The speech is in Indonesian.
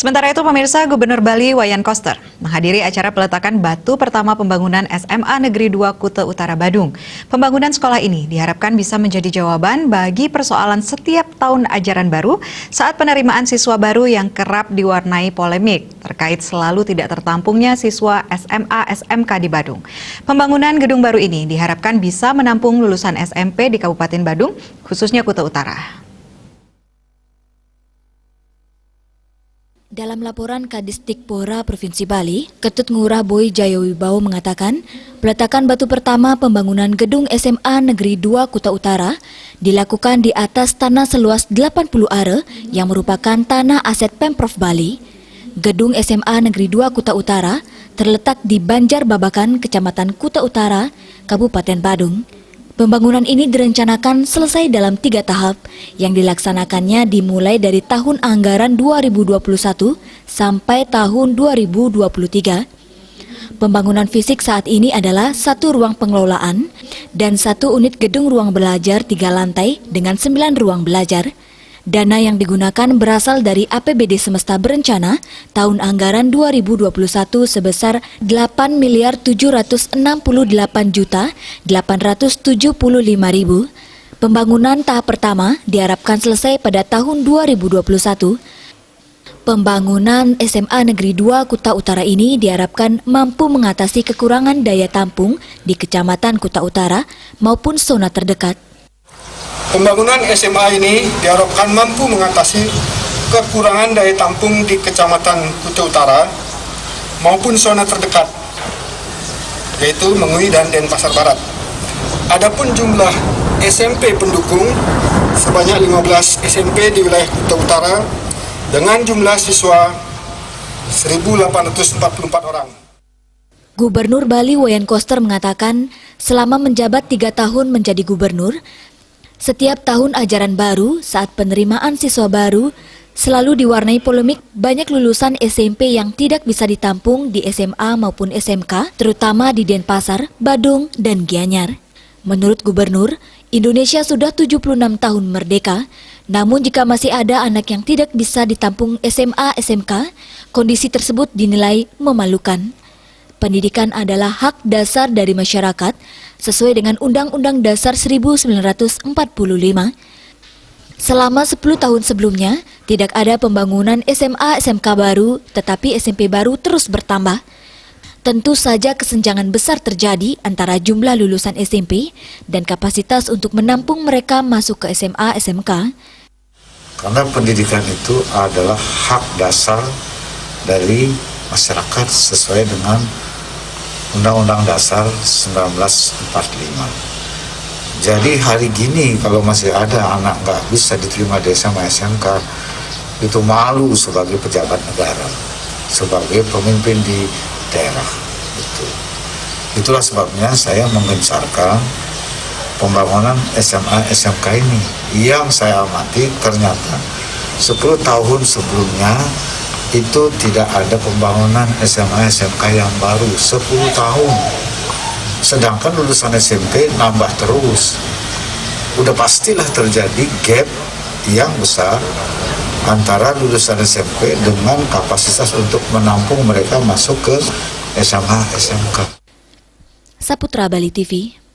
Sementara itu, pemirsa, Gubernur Bali Wayan Koster menghadiri acara peletakan batu pertama pembangunan SMA Negeri 2 Kuta Utara Badung. Pembangunan sekolah ini diharapkan bisa menjadi jawaban bagi persoalan setiap tahun ajaran baru saat penerimaan siswa baru yang kerap diwarnai polemik terkait selalu tidak tertampungnya siswa SMA SMK di Badung. Pembangunan gedung baru ini diharapkan bisa menampung lulusan SMP di Kabupaten Badung, khususnya Kuta Utara. Dalam laporan Kadistikpora Provinsi Bali, Ketut Ngurah Boy Jayawibawa mengatakan, peletakan batu pertama pembangunan gedung SMA Negeri 2 Kuta Utara dilakukan di atas tanah seluas 80 are yang merupakan tanah aset Pemprov Bali. Gedung SMA Negeri 2 Kuta Utara terletak di Banjar Babakan, Kecamatan Kuta Utara, Kabupaten Badung. Pembangunan ini direncanakan selesai dalam 3 tahap yang dilaksanakannya dimulai dari tahun anggaran 2021 sampai tahun 2023. Pembangunan fisik saat ini adalah 1 ruang pengelolaan dan 1 unit gedung ruang belajar 3 lantai dengan 9 ruang belajar. Dana yang digunakan berasal dari APBD Semesta Berencana tahun anggaran 2021 sebesar 8.768.875.000. Pembangunan tahap pertama diharapkan selesai pada tahun 2021. Pembangunan SMA Negeri 2 Kuta Utara ini diharapkan mampu mengatasi kekurangan daya tampung di Kecamatan Kuta Utara maupun zona terdekat. Pembangunan SMA ini diharapkan mampu mengatasi kekurangan daya tampung di Kecamatan Kuta Utara maupun zona terdekat, yaitu Mengui dan Denpasar Barat. Adapun jumlah SMP pendukung sebanyak 15 SMP di wilayah Kuta Utara dengan jumlah siswa 1.844 orang. Gubernur Bali Wayan Koster mengatakan, selama menjabat 3 tahun menjadi gubernur, setiap tahun ajaran baru saat penerimaan siswa baru selalu diwarnai polemik banyak lulusan SMP yang tidak bisa ditampung di SMA maupun SMK, terutama di Denpasar, Badung, dan Gianyar. Menurut Gubernur, Indonesia sudah 76 tahun merdeka, namun jika masih ada anak yang tidak bisa ditampung SMA, SMK, kondisi tersebut dinilai memalukan. Pendidikan adalah hak dasar dari masyarakat sesuai dengan Undang-Undang Dasar 1945. Selama 10 tahun sebelumnya, tidak ada pembangunan SMA SMK baru, tetapi SMP baru terus bertambah. Tentu saja kesenjangan besar terjadi antara jumlah lulusan SMP dan kapasitas untuk menampung mereka masuk ke SMA SMK. Karena pendidikan itu adalah hak dasar dari masyarakat sesuai dengan Undang-Undang Dasar 1945. Jadi hari gini kalau masih ada anak nggak bisa diterima di SMA SMK, itu malu sebagai pejabat negara, sebagai pemimpin di daerah. Itulah sebabnya saya menggencarkan pembangunan SMA SMK ini. Yang saya amati ternyata 10 tahun sebelumnya itu tidak ada pembangunan SMA SMK yang baru 10 tahun. Sedangkan lulusan SMP nambah terus. Udah pastilah terjadi gap yang besar antara lulusan SMP dengan kapasitas untuk menampung mereka masuk ke SMA SMK. Saputra Bali TV.